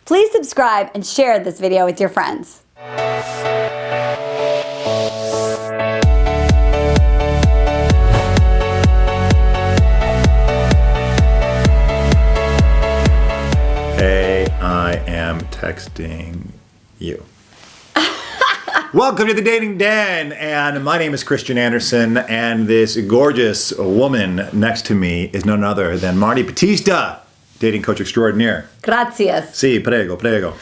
Please subscribe and share this video with your friends. Hey, I am texting you. Welcome to the Dating Den, and my name is Christian Anderson, and this gorgeous woman next to me is none other than Marni Battista, dating coach extraordinaire. Gracias. Sí, prego, prego.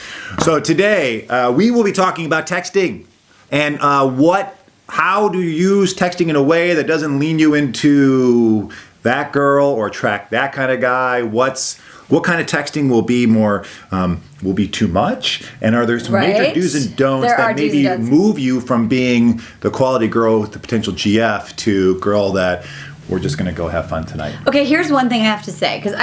So today we will be talking about texting and how do you use texting in a way that doesn't lean you into that girl or attract that kind of guy. What kind of texting will be too much? And are there some major do's and don'ts that maybe move you from being the quality girl with the potential GF to girl that we're just going to go have fun tonight? Okay, here's one thing I have to say, because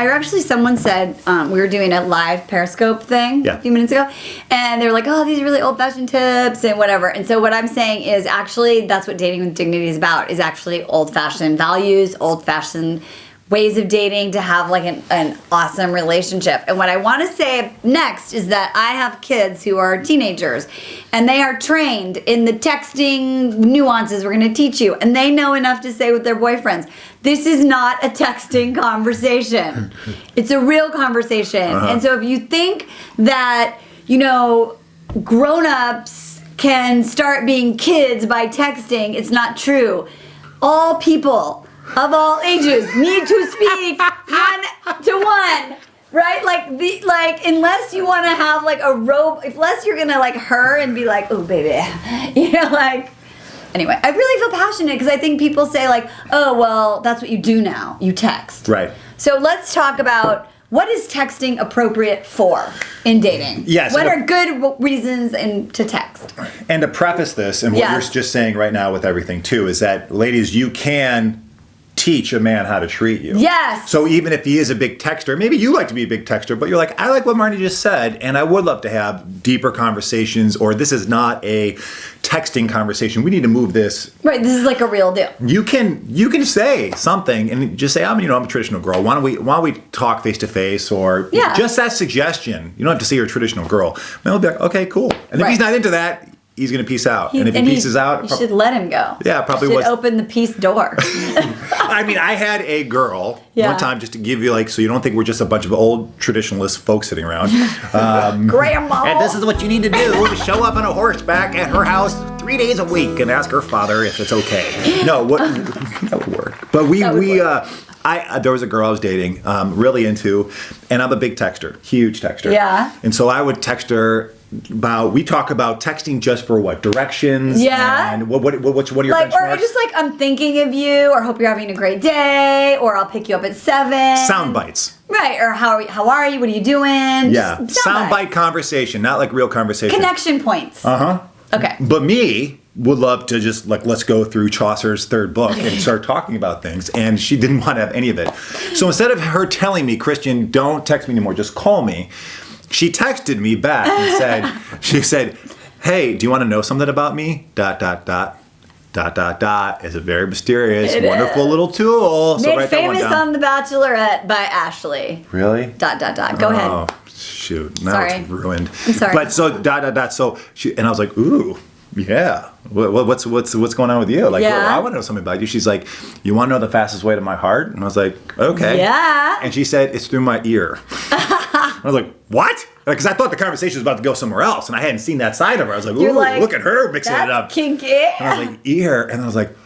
someone said we were doing a live Periscope thing a few minutes ago, and they were like, oh, these are really old-fashioned tips and whatever. And so what I'm saying is actually that's what Dating with Dignity is about, is actually old-fashioned values, old-fashioned ways of dating to have like an awesome relationship. And what I want to say next is that I have kids who are teenagers, and they are trained in the texting nuances we're going to teach you, and they know enough to say with their boyfriends, this is not a texting conversation. It's a real conversation. And so if you think that, grown-ups can start being kids by texting, it's not true. All people of all ages need to speak one-to-one, right? Unless you want to have like a unless you're gonna like her and be like, oh baby, Anyway, I really feel passionate because I think people say like, oh well, that's what you do now, you text. Right. So let's talk about what is texting appropriate for in dating. Yes. What are good reasons to text? And to preface this, and what you're just saying right now with everything too, is that ladies, you can teach a man how to treat you. Yes. So even if he is a big texter, maybe you like to be a big texter, but you're like, I like what Marni just said, and I would love to have deeper conversations, or this is not a texting conversation. We need to move this. Right, this is like a real deal. You can say something and just say, I'm a traditional girl. Why don't we talk face to face, or just that suggestion. You don't have to say you're a traditional girl. And they'll be like, okay, cool. And if he's not into that, he's going to peace out. And if he pieces out, you should let him go. Yeah, probably you should open the peace door. I had a girl one time, just to give you so you don't think we're just a bunch of old traditionalist folks sitting around. Grandma. And this is what you need to do: show up on a horseback at her house 3 days a week and ask her father if it's okay. No, that would work. But there was a girl I was dating, really into, and I'm a big texter, huge texter. Yeah. And so I would text her. We talk about texting just for what? Directions? Yeah. And what are your benchmarks? Or just I'm thinking of you, or hope you're having a great day, or I'll pick you up at 7. Sound bites. Right, or how are you? What are you doing? Yeah. Soundbite conversation, not like real conversation. Connection points. Okay. But me would love to just let's go through Chaucer's third book and start talking about things, and she didn't want to have any of it. So instead of her telling me, Christian, don't text me anymore, just call me, she texted me back and said, hey, do you want to know something about me? ... It's a very mysterious, wonderful little tool. Made famous on The Bachelorette by Ashley. Really? ... Go ahead. Oh, shoot. Now it's ruined. I'm sorry. But so ... So and I was like, ooh, yeah. What's going on with you? I want to know something about you. She's like, you want to know the fastest way to my heart? And I was like, okay. Yeah. And she said, it's through my ear. I was like, what? Because I thought the conversation was about to go somewhere else, and I hadn't seen that side of her. I was like, ooh, look at her mixing it up. Kinky. And I was like, ear. And I was like,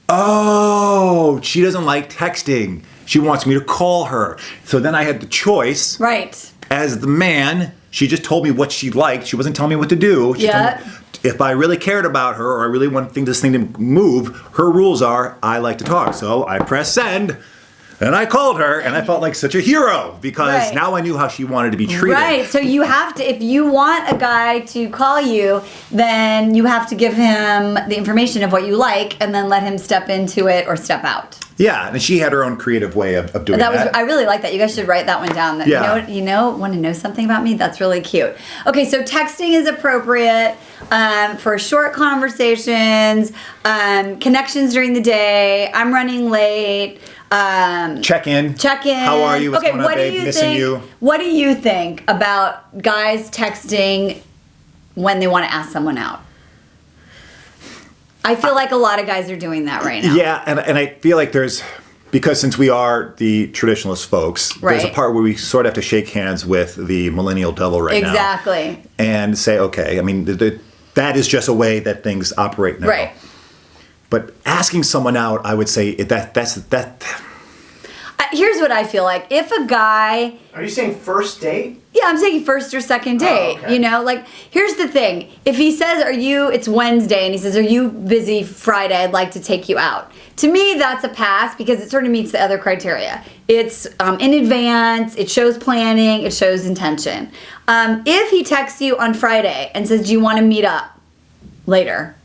oh, she doesn't like texting. She wants me to call her. So then I had the choice. Right. As the man, she just told me what she liked. She wasn't telling me what to do. She told me, if I really cared about her, or I really wanted this thing to move, her rules are, I like to talk. So I press send. And I called her, and I felt like such a hero, because now I knew how she wanted to be treated. Right, so you have to, if you want a guy to call you, then you have to give him the information of what you like, and then let him step into it or step out. Yeah, and she had her own creative way of doing that. I really like that. You guys should write that one down. Want to know something about me? That's really cute. Okay, so texting is appropriate for short conversations, connections during the day. I'm running late. check in. How are you? What's going on, babe? Missing you. What do you think about guys texting when they want to ask someone out? I feel like a lot of guys are doing that right now. Yeah, and I feel like because since we are the traditionalist folks, there's a part where we sort of have to shake hands with the millennial devil right now. Exactly. And say, okay, I mean, that is just a way that things operate now. Right. But asking someone out, I would say that's. Here's what I feel like. If a guy... Are you saying first date? Yeah, I'm saying first or second date. Okay. You know, like, here's the thing. If he says, it's Wednesday, and he says, are you busy Friday? I'd like to take you out. To me, that's a pass because it sort of meets the other criteria. It's in advance, it shows planning, it shows intention. If he texts you on Friday and says, do you want to meet up later?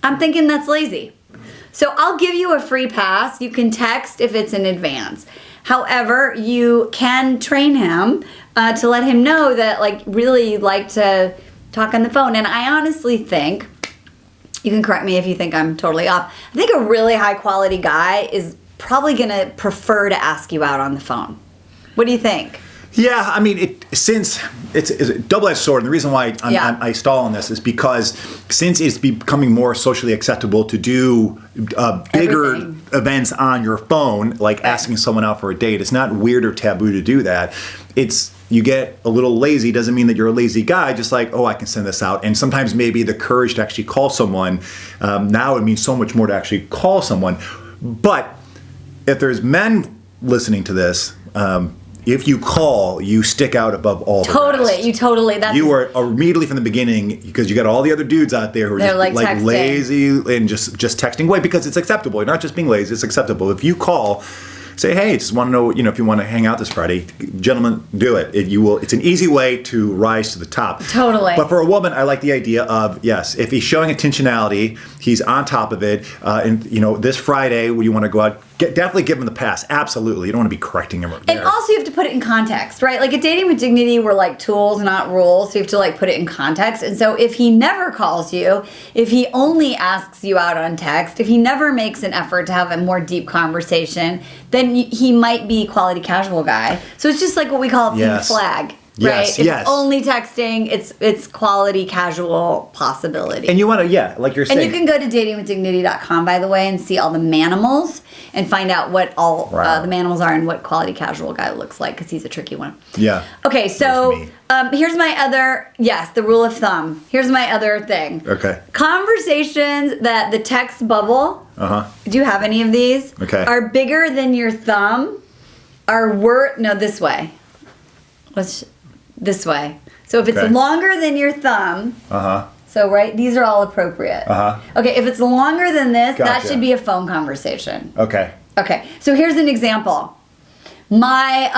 I'm thinking that's lazy. So I'll give you a free pass. You can text if it's in advance. However, you can train him to let him know that, like, really you'd like to talk on the phone. And I honestly think, you can correct me if you think I'm totally off, I think a really high quality guy is probably going to prefer to ask you out on the phone. What do you think? Yeah, I mean, since it's a double-edged sword, and the reason why I stall on this is because since it's becoming more socially acceptable to do bigger events on your phone, like asking someone out for a date, it's not weird or taboo to do that. You get a little lazy, doesn't mean that you're a lazy guy, just like, I can send this out. And sometimes maybe the courage to actually call someone, now it means so much more to actually call someone. But if there's men listening to this, if you call, you stick out above all the rest. You are immediately from the beginning, because you got all the other dudes out there who are just like lazy and just texting away, because it's acceptable. You're not just being lazy, it's acceptable. If you call, say, hey, just want to know, if you want to hang out this Friday, gentlemen, do it. It's an easy way to rise to the top. Totally. But for a woman, I like the idea of, yes, if he's showing intentionality, he's on top of it, and this Friday when you want to go out, definitely give him the pass. Absolutely. You don't want to be correcting him. And also you have to put it in context, right? Like, at Dating with Dignity, we're like tools, not rules. So you have to like put it in context. And so if he never calls you, if he only asks you out on text, if he never makes an effort to have a more deep conversation, then he might be quality casual guy. So it's just like what we call a pink flag. Right? Yes, if it's only texting, it's quality casual possibility. And you want to, like you're saying. And you can go to datingwithdignity.com, by the way, and see all the manimals and find out what all the manimals are and what quality casual guy looks like, because he's a tricky one. Yeah. Okay, so here's my other, the rule of thumb. Here's my other thing. Okay. Conversations that the text bubble, do you have any of these? Okay. Are bigger than your thumb, this way. This way. So if it's longer than your thumb, so these are all appropriate. Okay, if it's longer than this, that should be a phone conversation. Okay. Okay, so here's an example. My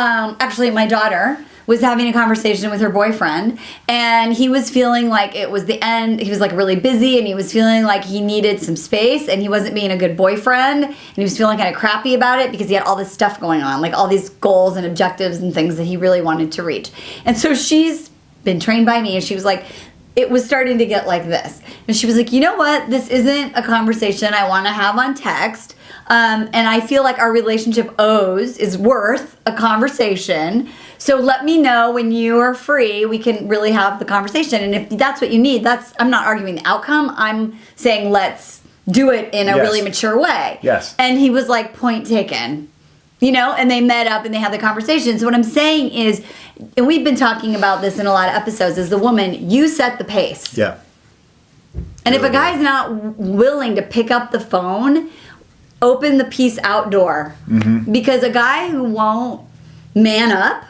daughter was having a conversation with her boyfriend, and he was feeling like it was the end. He was like really busy, and he was feeling like he needed some space, and he wasn't being a good boyfriend, and he was feeling kind of crappy about it because he had all this stuff going on, like all these goals and objectives and things that he really wanted to reach. And so she's been trained by me, and she was like, it was starting to get like this. And she was like, you know what? This isn't a conversation I want to have on text. And I feel like our relationship is worth a conversation. So let me know when you are free, we can really have the conversation. And if that's what you need, I'm not arguing the outcome. I'm saying let's do it in a really mature way. Yes. And he was like, point taken. And they met up and they had the conversation. So what I'm saying is, and we've been talking about this in a lot of episodes, as the woman, you set the pace. Yeah. And if a guy's not willing to pick up the phone, open the piece outdoor. Because a guy who won't man up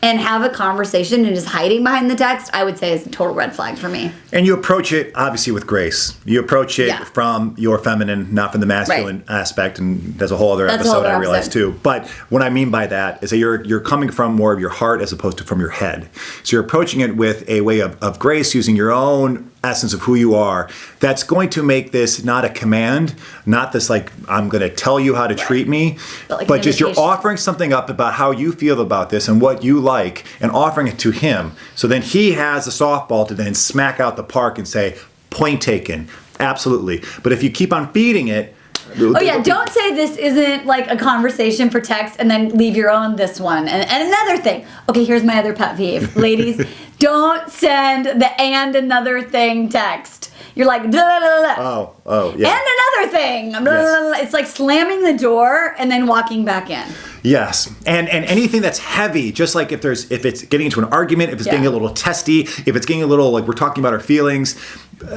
and have a conversation and is hiding behind the text, I would say is a total red flag for me. And you approach it, obviously, with grace. You approach it from your feminine, not from the masculine aspect, and there's a whole other episode I realize too. But what I mean by that is that you're coming from more of your heart as opposed to from your head. So you're approaching it with a way of grace, using your own essence of who you are. That's going to make this not a command, not this like, I'm going to tell you how to treat me, but just you're offering something up about how you feel about this and what you like, and offering it to him. So then he has a softball to then smack out the park and say, point taken. Absolutely. But if you keep on feeding it, Oh yeah, don't say this isn't like a conversation for text and then leave your own this one. And another thing. Okay, here's my other pet peeve. Ladies, don't send the and another thing text. You're like, blah, blah, blah. Oh, yeah. And another thing. Blah, blah, blah. It's like slamming the door and then walking back in. Yes, and anything that's heavy, just like if it's getting into an argument, if it's getting a little testy, if it's getting a little like we're talking about our feelings,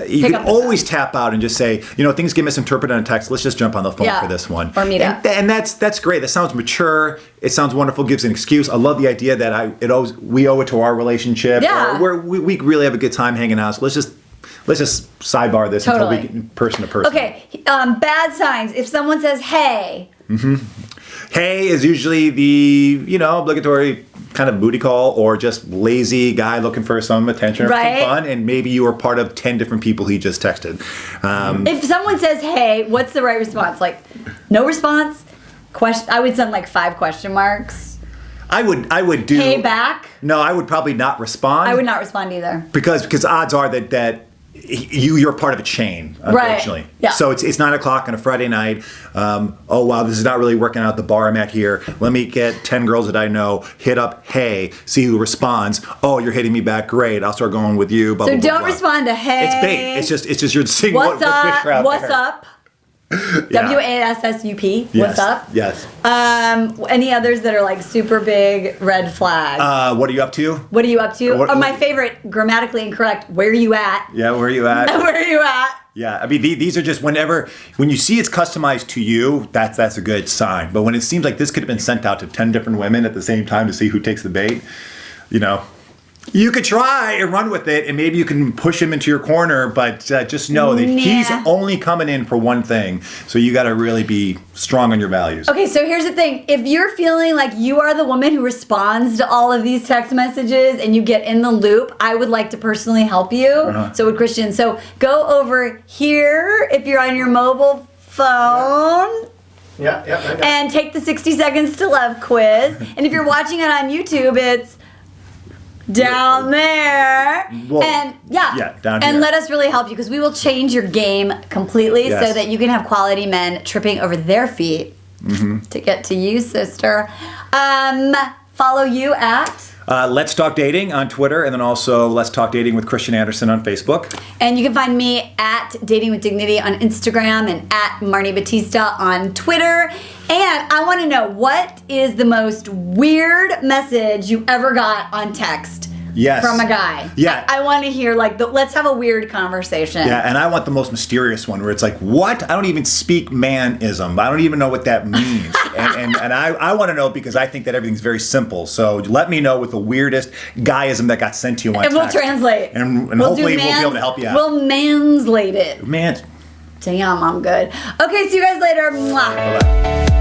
you can always tap out and just say, things get misinterpreted on text. Let's just jump on the phone for this one. Or meet up. And that's great. That sounds mature. It sounds wonderful. Gives an excuse. I love the idea that we owe it to our relationship. Yeah. We really have a good time hanging out. So let's just sidebar this until we get person to person. Okay, bad signs. If someone says, hey. Mm-hmm. Hey is usually the, obligatory kind of booty call or just lazy guy looking for some attention or some fun, and maybe you were part of 10 different people he just texted. If someone says, hey, what's the right response? Like, no response? I would send like 5 question marks. I would do... Hey, back? No, I would probably not respond. I would not respond either. Because odds are that you're part of a chain, unfortunately. Right. Yeah. So it's 9 o'clock on a Friday night. Oh wow, this is not really working out at the bar I'm at here. Let me get 10 girls that I know, hit up, hey, see who responds. Oh, you're hitting me back, great. I'll start going with you. Blah, so blah, blah, don't blah. respond to hey. It's bait. It's just you're seeing what's what fish are out What's there. up? WASSUP. Yes. What's up? Yes. Any others that are like super big red flags? What are you up to? What are you up to? Or my favorite, grammatically incorrect, where are you at? Yeah, where are you at? Where are you at? Yeah, I mean, these are just when you see it's customized to you, that's a good sign. But when it seems like this could have been sent out to 10 different women at the same time to see who takes the bait, you could try and run with it, and maybe you can push him into your corner, but just know that he's only coming in for one thing. So you got to really be strong on your values. Okay, so here's the thing. If you're feeling like you are the woman who responds to all of these text messages and you get in the loop, I would like to personally help you. So would Christian. So go over here if you're on your mobile phone. Yeah. And take the 60 Seconds to Love quiz. And if you're watching it on YouTube, it's down there. Well, and down here. And let us really help you, because we will change your game completely so that you can have quality men tripping over their feet to get to you, sister. Follow you at Let's Talk Dating on Twitter, and then also Let's Talk Dating with Christian Anderson on Facebook. And you can find me at Dating with Dignity on Instagram and at Marni Battista on Twitter. And I want to know, what is the most weird message you ever got on text? Yes. From a guy. Yeah. I want to hear, let's have a weird conversation. Yeah, and I want the most mysterious one where it's like, what? I don't even speak manism. I don't even know what that means. and I want to know, because I think that everything's very simple. So let me know with the weirdest guyism that got sent to you on text. And we'll translate. And hopefully we'll be able to help you out. We'll manslate it. Man. Damn, I'm good. Okay, see you guys later. Mwah. Bye-bye.